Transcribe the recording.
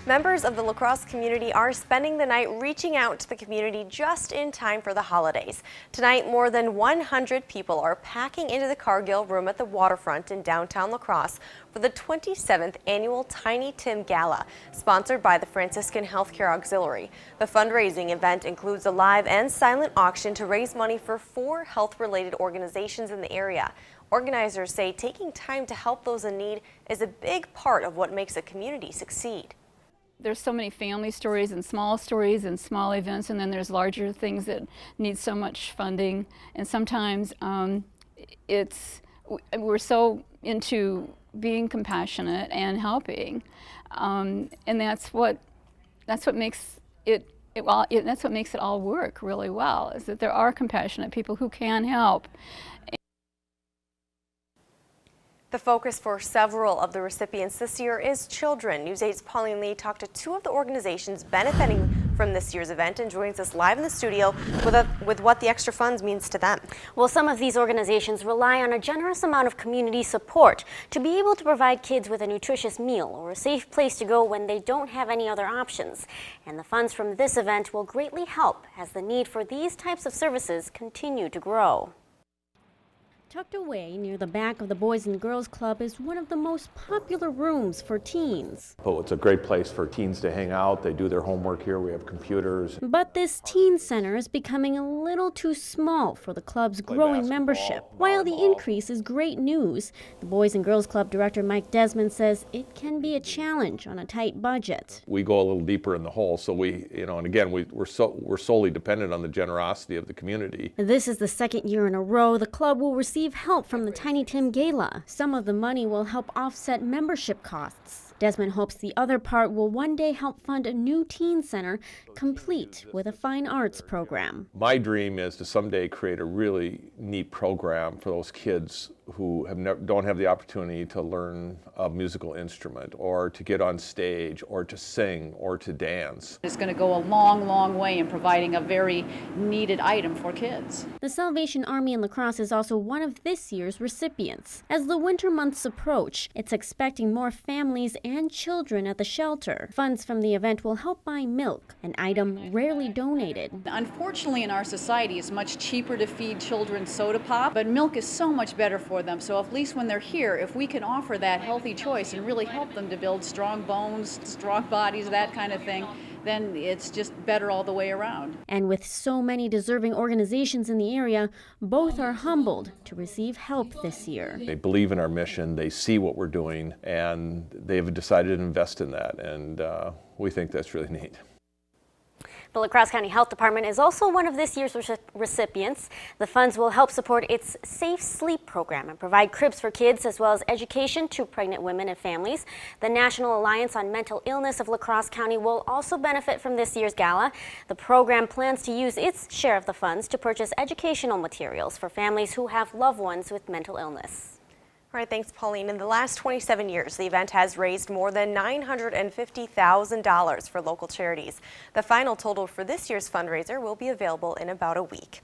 Members of the La Crosse community are spending the night reaching out to the community just in time for the holidays. Tonight, more than 100 people are packing into the Cargill Room at the waterfront in downtown La Crosse for the 27th annual Tiny Tim Gala, sponsored by the Franciscan Healthcare Auxiliary. The fundraising event includes a live and silent auction to raise money for 4 health-related organizations in the area. Organizers say taking time to help those in need is a big part of what makes a community succeed. There's so many family stories and small events, and then there's larger things that need so much funding. And sometimes we're so into being compassionate and helping, and that's what makes it all work really well. Is that there are compassionate people who can help. The focus for several of the recipients this year is children. News 8's Pauline Lee talked to 2 of the organizations benefiting from this year's event and joins us live in the studio with what the extra funds means to them. Well, some of these organizations rely on a generous amount of community support to be able to provide kids with a nutritious meal or a safe place to go when they don't have any other options. And the funds from this event will greatly help as the need for these types of services continue to grow. Tucked away near the back of the Boys and Girls Club is one of the most popular rooms for teens. Oh, it's a great place for teens to hang out. They do their homework here. We have computers. But this teen center is becoming a little too small for the club's growing membership. While the increase is great news, the Boys and Girls Club director Mike Desmond says it can be a challenge on a tight budget. We go a little deeper in the hole, so and again, we're solely dependent on the generosity of the community. This is the second year in a row the club will receive help from the Tiny Tim Gala. Some of the money will help offset membership costs. Desmond hopes the other part will one day help fund a new teen center complete with a fine arts program. My dream is to someday create a really neat program for those kids who don't have the opportunity to learn a musical instrument or to get on stage or to sing or to dance. It's going to go a long, long way in providing a very needed item for kids. The Salvation Army in La Crosse is also one of this year's recipients. As the winter months approach, it's expecting more families and children at the shelter. Funds from the event will help buy milk, an item rarely donated. Unfortunately, in our society, it's much cheaper to feed children soda pop, but milk is so much better for them. So at least when they're here, if we can offer that healthy choice and really help them to build strong bones, strong bodies, that kind of thing, then it's just better all the way around. And with so many deserving organizations in the area, both are humbled to receive help this year. They believe in our mission, they see what we're doing, and they've decided to invest in that, and we think that's really neat. The La Crosse County Health Department is also one of this year's recipients. The funds will help support its Safe Sleep program and provide cribs for kids as well as education to pregnant women and families. The National Alliance on Mental Illness of La Crosse County will also benefit from this year's gala. The program plans to use its share of the funds to purchase educational materials for families who have loved ones with mental illness. All right, thanks, Pauline. In the last 27 years, the event has raised more than $950,000 for local charities. The final total for this year's fundraiser will be available in about a week.